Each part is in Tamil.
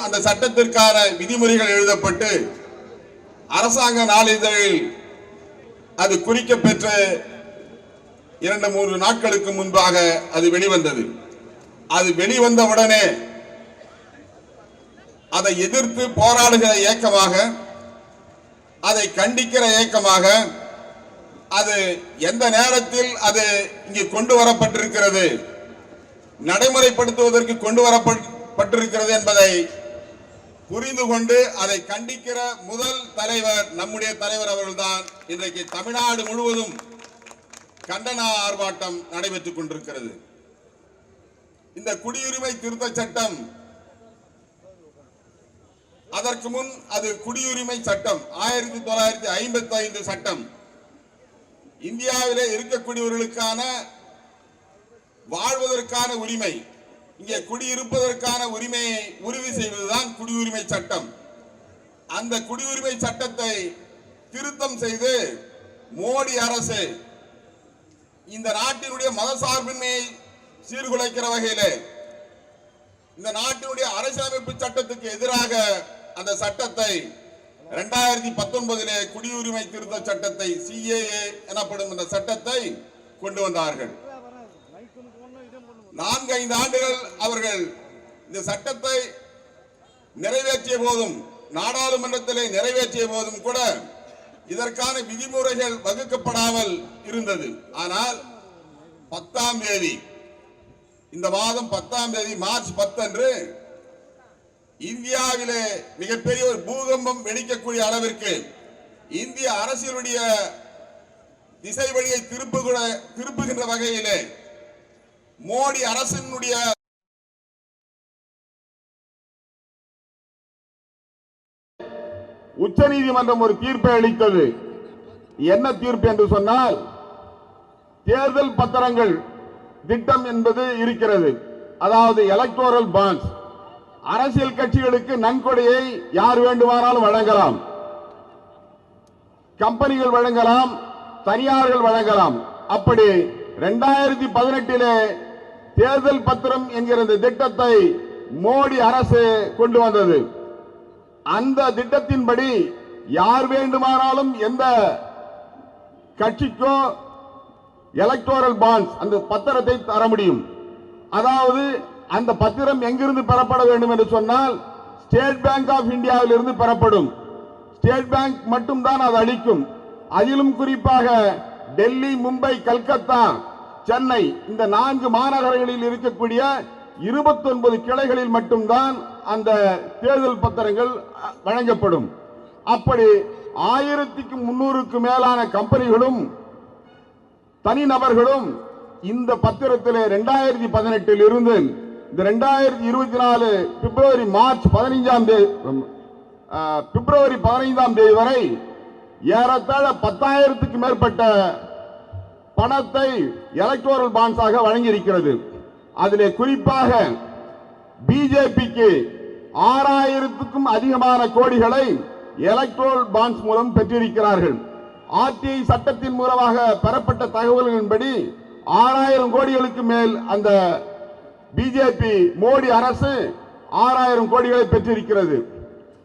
அந்த சட்டத்திற்கான விதிமுறைகள் எழுதப்பட்டு அரசாங்க நாளிதழில் அது குறிக்கப்பெற்ற 2-3 நாட்களுக்கு முன்பாக அது வெளிவந்தது. அது வெளிவந்தவுடனே அதை எதிர்த்து போராடுகிற இயக்கமாக, அதை கண்டிக்கிற இயக்கமாக, அது எந்த நேரத்தில் அது இங்கே கொண்டு வரப்பட்டிருக்கிறது, நடைமுறைப்படுத்துவதற்கு கொண்டு வரப்பட்டிருக்கிறது என்பதை புரிந்து கொண்டு அதை கண்டிக்கிற முதல் தலைவர் நம்முடைய தலைவர் அவர்கள்தான். இன்றைக்கு தமிழ்நாடு முழுவதும் கண்டன ஆர்ப்பாட்டம் நடைபெற்றுக் கொண்டிருக்கிறது. இந்த குடியுரிமை திருத்த சட்டம், அதற்கு முன் அது குடியுரிமை சட்டம் 1955 சட்டம். இந்தியாவிலே இருக்கக்கூடியவர்களுக்கான வாழ்வதற்கான உரிமை, இங்கே குடியிருப்பதற்கான உரிமையை உறுதி செய்வதுதான் குடியுரிமை சட்டம். அந்த குடியுரிமை சட்டத்தை திருத்தம் செய்து மோடி அரசு இந்த நாட்டினுடைய மதசார்பின்மையை சீர்குலைக்கிற வகையிலே, இந்த நாட்டினுடைய அரசியலமைப்பு சட்டத்துக்கு எதிராக அந்த சட்டத்தை 2019 குடியுரிமை திருத்த சட்டத்தை, CAA எனப்படும் இந்த சட்டத்தை கொண்டு வந்தார்கள். 4-5 ஆண்டுகள் அவர்கள் இந்த சட்டத்தை நிறைவேற்றிய போதும், நாடாளுமன்றத்திலே நிறைவேற்றிய போதும் கூட இதற்கான விதிமுறைகள் வகுக்கப்படாமல் இருந்தது. ஆனால் 10ஆம் தேதி, இந்த மாதம் 10ஆம் தேதி மார்ச் 10 அன்று இந்தியாவிலே மிகப்பெரிய ஒரு பூகம்பம் வெடிக்கக்கூடிய அளவிற்கு இந்திய அரசியலுடைய திசை வழியை திருப்புகின்ற வகையிலே மோடி அரசினுடைய உச்சநீதிமன்றம் ஒரு தீர்ப்பை அளித்தது. என்ன தீர்ப்பு என்று சொன்னால், தேர்தல் பத்திரங்கள் திட்டம் என்பது இருக்கிறது. அதாவது எலக்டோரல் பாண்ட்ஸ். அரசியல் கட்சிகளுக்கு நன்கொடையை யார் வேண்டுமானாலும் வழங்கலாம், கம்பெனிகள் வழங்கலாம், தனியார்கள் வழங்கலாம். அப்படி 2018 தேர்தல் பத்திரம் என்கிற இந்த திட்டத்தை மோடி அரசு கொண்டு வந்தது. அந்த திட்டத்தின்படி யார் வேண்டுமானாலும் எந்த கட்சிக்கோ எலக்டோரல் பாண்ட்ஸ் அந்த பத்திரத்தை தர முடியும். அதாவது அந்த பத்திரம் எங்கிருந்து பெறப்பட வேண்டும் என்று சொன்னால், ஸ்டேட் பேங்க் ஆஃப் இந்தியாவில் இருந்து பெறப்படும். ஸ்டேட் பேங்க் மட்டும்தான் அது அளிக்கும். அதிலும் குறிப்பாக டெல்லி, மும்பை, கல்கத்தா, சென்னை இந்த 4 மாநகரங்களில் இருக்கக்கூடிய 29 கிளைகளில் மட்டும்தான் அந்த தேர்தல் பத்திரங்கள் வழங்கப்படும். அப்படி 1300க்கும் மேலான கம்பெனிகளும் தனிநபர்களும் இந்த பத்திரத்திலே 2018 இருந்து இந்த 2024 பிப்ரவரி 15ஆம் தேதி வரை ஏறத்தாழ 10,000க்கும் மேற்பட்ட பணத்தை எலக்டோரல் பாண்ட்ஸாக வழங்கியிருக்கிறது. அதிலே குறிப்பாக பிஜேபிக்கு 6,000க்கும் அதிகமான கோடிகளை எலக்டோரல் பாண்ட்ஸ் மூலம் பெற்றிருக்கிறார்கள். ஆர்டிஐ சட்டத்தின் மூலமாக பெறப்பட்ட தகவல்களின்படி 6,000 கோடிகளுக்கு மேல் அந்த பிஜேபி மோடி அரசு 6,000 கோடிகளை பெற்றிருக்கிறது.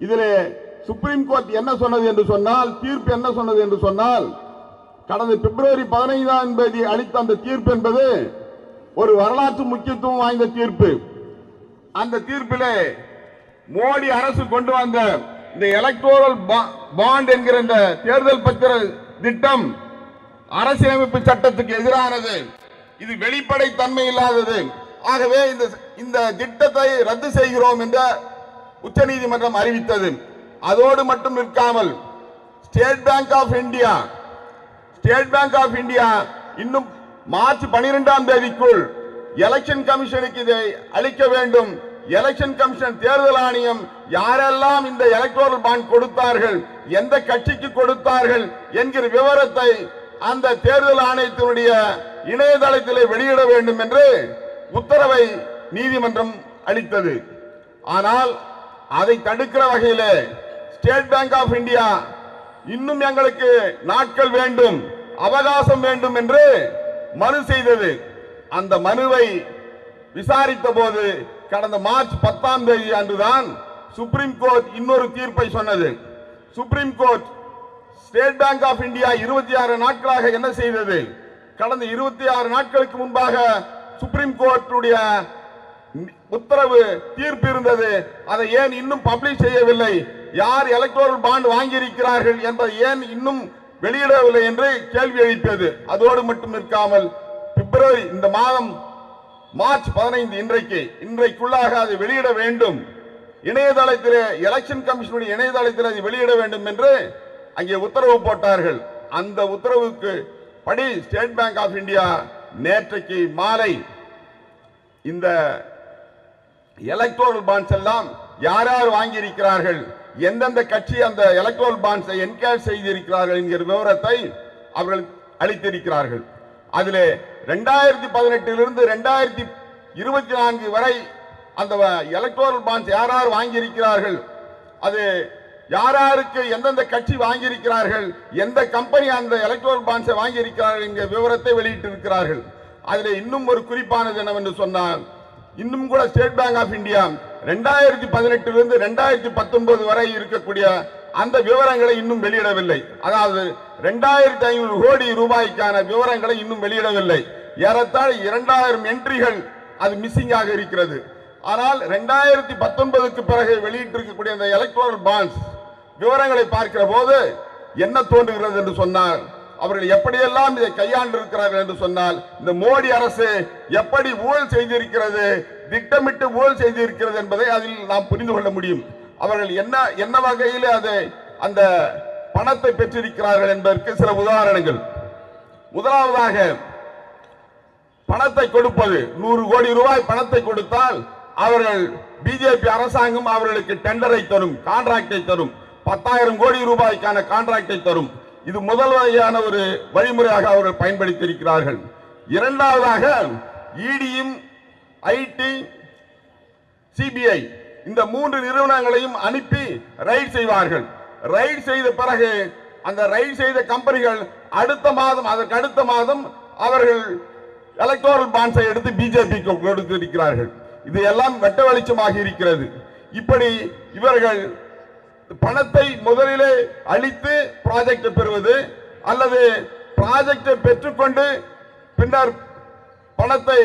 இதிலே சுப்ரீம் கோர்ட் என்ன சொன்னது என்று சொன்னால், தீர்ப்பு என்ன சொன்னது என்று சொன்னால், கடந்த பிப்ரவரி 15ஆம் தேதி அளித்த அந்த தீர்ப்பு என்பது ஒரு வரலாற்று முக்கியத்துவம் வாய்ந்த தீர்ப்பு. அந்த தீர்ப்பிலே மோடி அரசு கொண்டு வந்த இந்த எலக்டோரல் பாண்ட் என்கிற இந்த தேர்தல் பத்திர திட்டம் அரசியலமைப்பு சட்டத்துக்கு எதிரானது, இது வெளிப்படை தன்மை இல்லாதது. ஆகவே இந்த திட்டத்தை ரத்து செய்கிறோம் என்று உச்சநீதிமன்றம் அறிவித்தது. அதோடு மட்டும் நிற்காமல் ஸ்டேட் பேங்க் ஆஃப் இந்தியா இன்னும் மார்ச் 12ஆம் தேதிக்குள் எலெக்ஷன் கமிஷனுக்கு இதை அளிக்க வேண்டும். எலெக்ஷன் கமிஷன், தேர்தல் ஆணையம் யாரெல்லாம் இந்த எலக்டோரல் பாண்ட் கொடுத்தார்கள், எந்த கட்சிக்கு கொடுத்தார்கள் என்கிற விவரத்தை அந்த தேர்தல் ஆணையத்தினுடைய இணையதளத்திலே வெளியிட வேண்டும் என்று உத்தரவை நீதிமன்றம் அளித்தது. ஆனால் அதை தடுக்கிற வகையில் ஸ்டேட் பேங்க் ஆஃப் இந்தியா இன்னும் எங்களுக்கு நாட்கள் வேண்டும், அவகாசம் வேண்டும் என்று மனு செய்தது. அந்த மனுவை விசாரித்த போது கடந்த மார்ச் 10ஆம் தேதி அன்றுதான் சுப்ரீம் கோர்ட் இன்னொரு தீர்ப்பை சொன்னது. Supreme Court State Bank of India 26 நாட்களாக என்ன செய்தது? கடந்த 26 நாட்களுக்கு முன்பாக சுப்ரீம் கோர்ட்டுடைய உத்தரவு தீர்ப்பு இருந்தது. அதை ஏன் இன்னும் பப்ளிஷ் செய்யவில்லை? யார் எலக்டோரல் பாண்ட் வாங்கியிருக்கிறார்கள் என்பதை ஏன் இன்னும் வெளியிடவில்லை என்று கேள்வி எழுப்பியது. அதோடு மட்டும் நிற்காமல் பிப்ரவரி இந்த மாதம் மார்ச் 15 இன்றைக்குள்ளாக அதை வெளியிட வேண்டும், இணையதளத்திலே எலெக்ஷன் கமிஷனுடைய இணையதளத்தில் அதை வெளியிட வேண்டும் என்று அங்கே உத்தரவு போட்டார்கள். அந்த உத்தரவுக்கு படி ஸ்டேட் பேங்க் ஆஃப் இந்தியா நேற்றைக்கு மாலை இந்த எலக்டோரல் பாண்ட்ஸ் எல்லாம் யார் யார் வாங்கி இருக்கிறார்கள், எந்தெந்த கட்சி அந்த எலக்டோரல் பாண்ட்ஸை என்கேஷ் செய்திருக்கிறார்கள் என்கிற விவரத்தை அவர்கள் அளித்திருக்கிறார்கள். அதிலே 2018 2024 வரை அந்த எலக்டோரல் பாண்ட்ஸ் யார் யார் வாங்கி இருக்கிறார்கள், அது யார் யாருக்கு எந்தெந்த கட்சி வாங்கி இருக்கிறார்கள், எந்த கம்பெனி அந்த எலக்டோரல் பாண்ட்ஸை வாங்கி இருக்கிறார்கள் என்கிற விவரத்தை வெளியிட்டிருக்கிறார்கள். அதில் இன்னும் ஒரு குறிப்பானது என்னவென்று சொன்னால், இன்னும் கூட ஸ்டேட் பேங்க் ஆஃப் இந்தியா 2018 2019 வரை இருக்கக்கூடிய அந்த விவரங்களை இன்னும் வெளியிடவில்லை. அதாவது 2500 கோடி ரூபாய்க்கான விவரங்களை இன்னும் வெளியிடவில்லை. ஏறத்தாழ 2000 என்ட்ரிகள் அது மிஸ்ஸிங் ஆக இருக்கிறது. ஆனால் 2019க்கு பிறகு வெளியிட்டிருக்கக்கூடிய அந்த எலக்டோரல் பாண்ட்ஸ் விவரங்களை பார்க்கிற போது என்ன தோன்றுகிறது என்று சொன்னால், அவர்கள் எப்படியெல்லாம் இதை கையாண்டிருக்கிறார்கள் என்று சொன்னால், இந்த மோடி அரசு எப்படி ஊழல் செய்திருக்கிறது, திட்டமிட்டு ஊழல் செய்திருக்கிறது என்பதை அதில் நாம் புரிந்து கொள்ள முடியும். அவர்கள் என்ன வகையில் அதை அந்த பணத்தை பெற்றிருக்கிறார்கள் என்பதற்கு சில உதாரணங்கள். முதலாவதாக, பணத்தை கொடுப்பது 100 கோடி ரூபாய் பணத்தை கொடுத்தால் அவர்கள் பிஜேபி அரசாங்கம் அவர்களுக்கு டெண்டரை தரும், கான்ட்ராக்டை தரும், 10,000 கோடி ரூபாய்க்கான கான்ட்ராக்டை தரும். இது முதல் வகையான ஒரு வழிமுறையாக அவர்கள் பயன்படுத்தி இருக்கிறார்கள். இரண்டாவதாக, இடியும் ஐடி சிபிஐ இந்த 3 நிறுவனங்களையும் அனுப்பி ரைட் செய்வார்கள். ரைட் செய்த பிறகு அந்த ரைட் செய்த கம்பெனிகள் அடுத்த மாதம் அதற்கு அடுத்த மாதம் அவர்கள் எலக்டோரல் பாண்ட்ஸை எடுத்து பிஜேபிக்கு கொடுத்திருக்கிறார்கள். இது எல்லாம் வெட்ட வெளிச்சமாக இருக்கிறது. இப்படி இவர்கள் பணத்தை முதலிலே அளித்து ப்ராஜெக்டை பெறுவது, அல்லது ப்ராஜெக்டை பெற்றுக்கொண்டு பின்னர் பணத்தை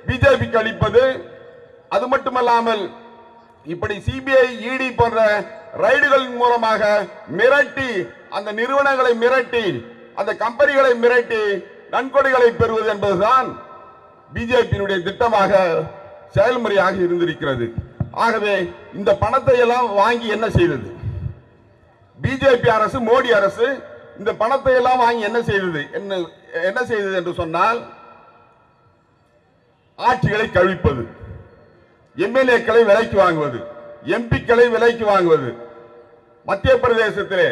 பிஜேபிக்கு அளிப்பது. அது மட்டுமல்லாமல் இப்படி சிபிஐ இடி போன்ற ரைடுகளின் மூலமாக மிரட்டி, அந்த நிறுவனங்களை மிரட்டி, அந்த கம்பெனிகளை மிரட்டி நன்கொடைகளை பெறுவது என்பதுதான் பிஜேபியினுடைய திட்டமாக செயல்முறையாக இருந்திருக்கிறது. ஆகவே இந்த பணத்தை எல்லாம் வாங்கி என்ன செய்தது பிஜேபி அரசு, மோடி அரசு? இந்த பணத்தை எல்லாம் வாங்கி என்ன செய்தது என்று சொன்னால், ஆட்சிகளை கழிப்பது, எம்எல்ஏக்களை விலைக்கு வாங்குவது, எம்பிக்களை விலைக்கு வாங்குவது. மத்திய பிரதேசத்திலே,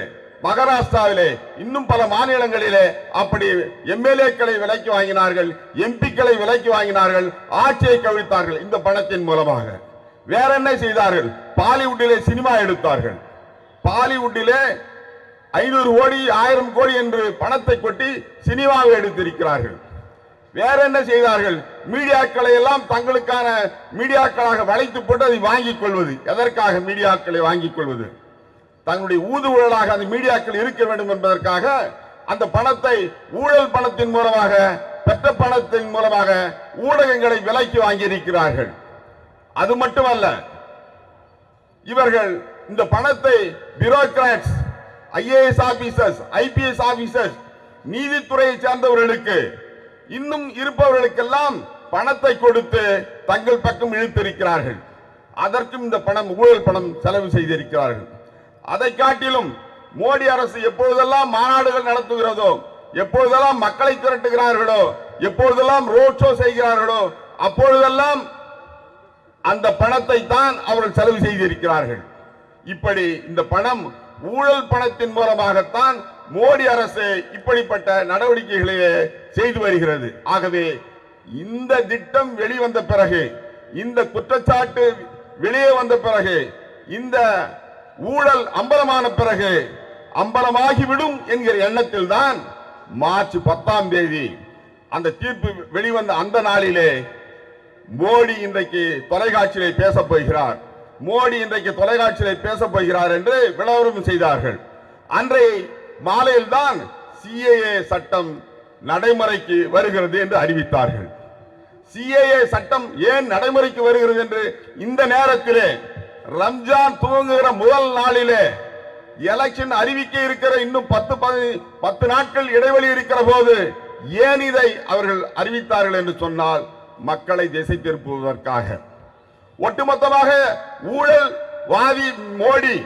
மகாராஷ்டிராவிலே, இன்னும் பல மாநிலங்களிலே அப்படி எம்எல்ஏக்களை விலைக்கு வாங்கினார்கள், எம்பிக்களை விலைக்கு வாங்கினார்கள், ஆட்சியை கவிழ்த்தார்கள் இந்த பணத்தின் மூலமாக. வேற என்ன செய்தார்கள்? பாலிவுட்டிலே சினிமா எடுத்தார்கள். பாலிவுட்டிலே 500 கோடி 1000 கோடி என்று பணத்தை கொட்டி சினிமாவை எடுத்திருக்கிறார்கள். வேற என்ன செய்தார்கள்? மீடியாக்களை எல்லாம் தங்களுக்கான மீடியாக்களாக வளைத்து போட்டு அதை வாங்கிக் கொள்வது. எதற்காக மீடியாக்களை வாங்கிக் கொள்வது? தங்களுடைய ஊதுகுழலாக அந்த மீடியாக்கள் இருக்க வேண்டும் என்பதற்காக அந்த பணத்தை ஊழல் பணத்தின் மூலமாக, பெற்ற பணத்தின் மூலமாக ஊடகங்களை விலைக்கு வாங்கி இருக்கிறார்கள். அது மட்டுமல்ல, இவர்கள் இந்த பணத்தை bureaucrats, IAS officers, IPS officers, நீதித்துறையை சார்ந்தவர்களுக்கு, இன்னும் இருப்பவர்களுக்கெல்லாம் பணத்தை கொடுத்து தங்கள் பக்கம் இழுத்திருக்கிறார்கள். அதற்கும் இந்த பணம் ஊழல் பணம் செலவு செய்திருக்கிறார்கள். அதை காட்டிலும் மோடி அரசு எப்பொழுதெல்லாம் மாநாடுகள் நடத்துகிறதோ, எப்பொழுதெல்லாம் மக்களை திரட்டுகிறார்களோ, எப்பொழுதெல்லாம் ரோட் ஷோ செய்கிறார்களோ, அப்பொழுதெல்லாம் அந்த பணத்தை தான் அவர்கள் செலவு செய்திருக்கிறார்கள். இப்படி இந்த பணம் ஊழல் பணத்தின் மூலமாகத்தான் மோடி அரசு இப்படிப்பட்ட நடவடிக்கைகளை செய்து வருகிறது. ஆகவே இந்த திட்டம் வெளிவந்த பிறகு, இந்த குற்றச்சாட்டு வெளியே வந்த பிறகு, இந்த ஊழல் அம்பலமான பிறகு, அம்பலமாகிவிடும் என்கிற எண்ணத்தில் தான் மார்ச் 10 அந்த தீர்ப்பு வெளிவந்த அந்த நாளிலே மோடி இன்றைக்கு தொலைக்காட்சியிலே பேசப் போகிறார். மோடி இன்றைக்கு தொலைக்காட்சியில் பேசப் போகிறார் என்று விளம்பரம் செய்தார்கள். அன்றைய மாலையில் தான் சிஏஏ சட்டம் நடைமுறைக்கு வருகிறது என்று அறிவித்தார்கள். சிஏஏ சட்டம் ஏன் நடைமுறைக்கு வருகிறது என்று இந்த நேரத்திலே ரம்ஜான் துவங்குகிற முதல் நாளிலே எலெக்ஷன் அறிவிக்க இருக்கிற இன்னும் 10 நாட்கள் இடைவெளி இருக்கிற போது ஏன் இதை அவர்கள் அறிவித்தார்கள் என்று சொன்னால் மக்களை திசை திருப்புவதற்காக. ஒட்டுமொத்தமாக ஊழல்வாதி மோடி,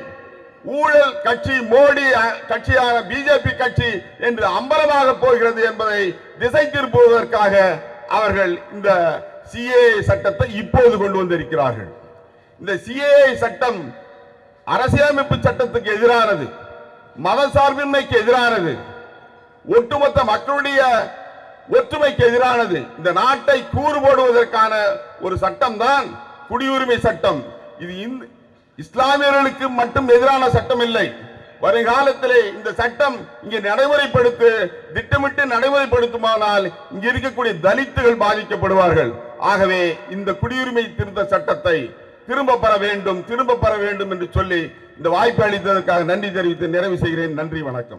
ஊழல் கட்சி மோடி கட்சியான பிஜேபி கட்சி என்று அம்பலமாக போகிறது என்பதை திசை திருப்புவதற்காக அவர்கள் இந்த சிஏஏ சட்டத்தை இப்போது கொண்டு வந்திருக்கிறார்கள். இந்த சிஏஏ சட்டம் அரசியலமைப்பு சட்டத்துக்கு எதிரானது, மத சார்பின்மைக்கு எதிரானது, ஒட்டுமொத்த மக்களுடைய ஒற்றுமைக்கு எதிரானது. இந்த நாட்டை கூறு போடுவதற்கான ஒரு சட்டம் தான் குடியுரிமை சட்டம். இது இஸ்லாமியர்களுக்கு மட்டும் எதிரான சட்டம் இல்லை. வருங்காலத்திலே இந்த சட்டம் இங்கே திட்டமிட்டு நடைமுறைப்படுத்துமானால் இங்க இருக்கக்கூடிய தலித்துகள் பாதிக்கப்படுவார்கள். ஆகவே இந்த குடியுரிமை திருத்த சட்டத்தை திரும்ப பெற வேண்டும் என்று சொல்லி இந்த வாய்ப்பு அளித்ததற்காக நன்றி தெரிவித்து நிறைவு செய்கிறேன். நன்றி, வணக்கம்.